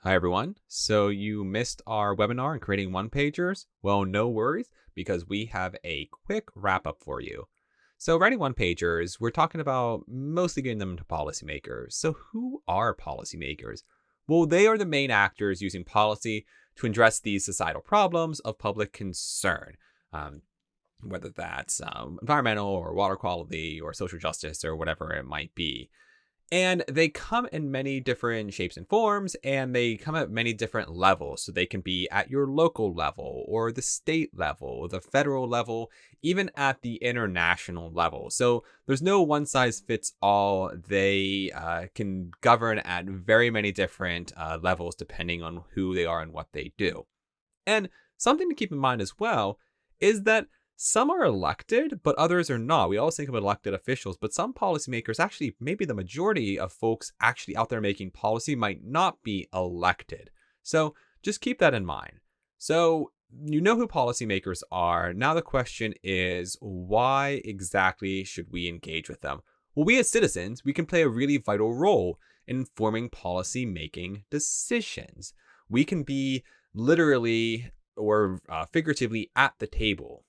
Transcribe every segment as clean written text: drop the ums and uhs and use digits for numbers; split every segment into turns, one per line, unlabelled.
Hi, everyone. So you missed our webinar on creating one-pagers? Well, no worries, because we have a quick wrap-up for you. So writing one-pagers, we're talking about mostly getting them to policymakers. So who are policymakers? Well, they are the main actors using policy to address these societal problems of public concern. Um, whether that's environmental or water quality or social justice or whatever it might be. And they come in many different shapes and forms, and they come at many different levels. So they can be at your local level, or the state level, the federal level, even at the international level. So there's no one size fits all. They can govern at very many different levels depending on who they are and what they do. And something to keep in mind as well is that some are elected, but others are not. We always think of elected officials, but some policymakers, actually, maybe the majority of folks actually out there making policy might not be elected. So just keep that in mind. So you know who policymakers are. Now the question is, why exactly should we engage with them? Well, we as citizens, we can play a really vital role in forming policy making decisions. We can be literally or figuratively at the table.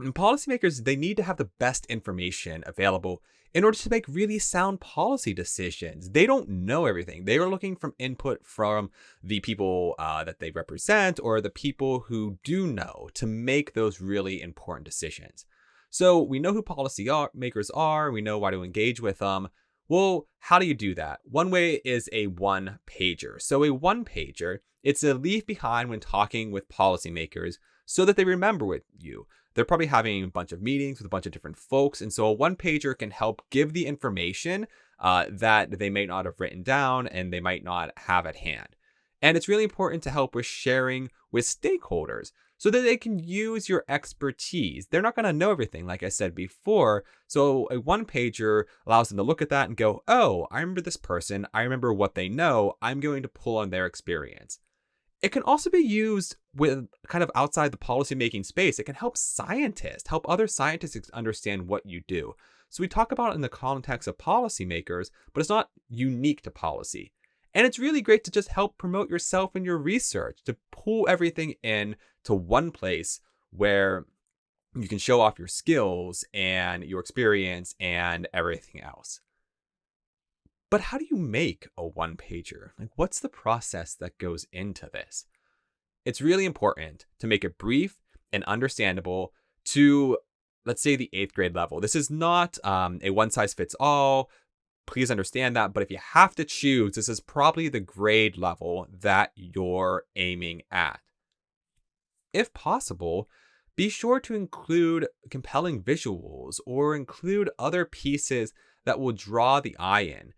And policymakers, they need to have the best information available in order to make really sound policy decisions. They don't know everything. They are looking from input from the people that they represent or the people who do know to make those really important decisions. So we know who policymakers are. We know why to engage with them. Well, how do you do that? One way is a one pager. So a one pager, it's a leave behind when talking with policymakers so that they remember with you. They're probably having a bunch of meetings with a bunch of different folks. And so a one pager can help give the information that they may not have written down and they might not have at hand. And it's really important to help with sharing with stakeholders so that they can use your expertise. They're not going to know everything, like I said before. So a one pager allows them to look at that and go, oh, I remember this person. I remember what they know. I'm going to pull on their experience. It can also be used with kind of outside the policymaking space. It can help scientists, help other scientists understand what you do. So we talk about it in the context of policymakers, but it's not unique to policy. And it's really great to just help promote yourself and your research, to pull everything in to one place where you can show off your skills and your experience and everything else. But how do you make a one pager? Like, what's the process that goes into this? It's really important to make it brief and understandable to, let's say, the eighth grade level. This is not a one size fits all. Please understand that. But if you have to choose, this is probably the grade level that you're aiming at. If possible, be sure to include compelling visuals or include other pieces that will draw the eye in.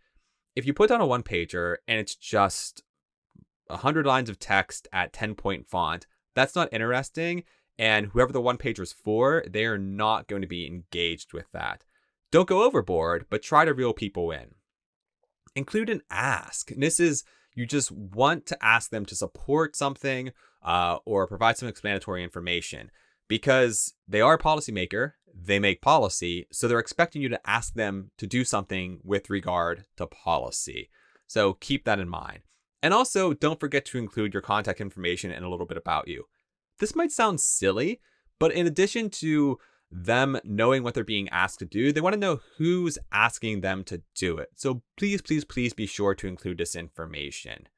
If you put down a one pager and it's just 100 lines of text at 10-point font, that's not interesting. And whoever the one pager is for, they are not going to be engaged with that. Don't go overboard, but try to reel people in. Include an ask. And this is, you just want to ask them to support something or provide some explanatory information because they are a policymaker. They make policy, so they're expecting you to ask them to do something with regard to policy. So keep that in mind. And also, don't forget to include your contact information and a little bit about you. This might sound silly, but in addition to them knowing what they're being asked to do, they want to know who's asking them to do it. So please, please, please be sure to include this information.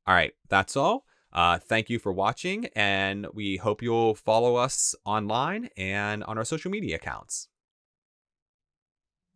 All right, that's all. Thank you for watching, and we hope you'll follow us online and on our social media accounts.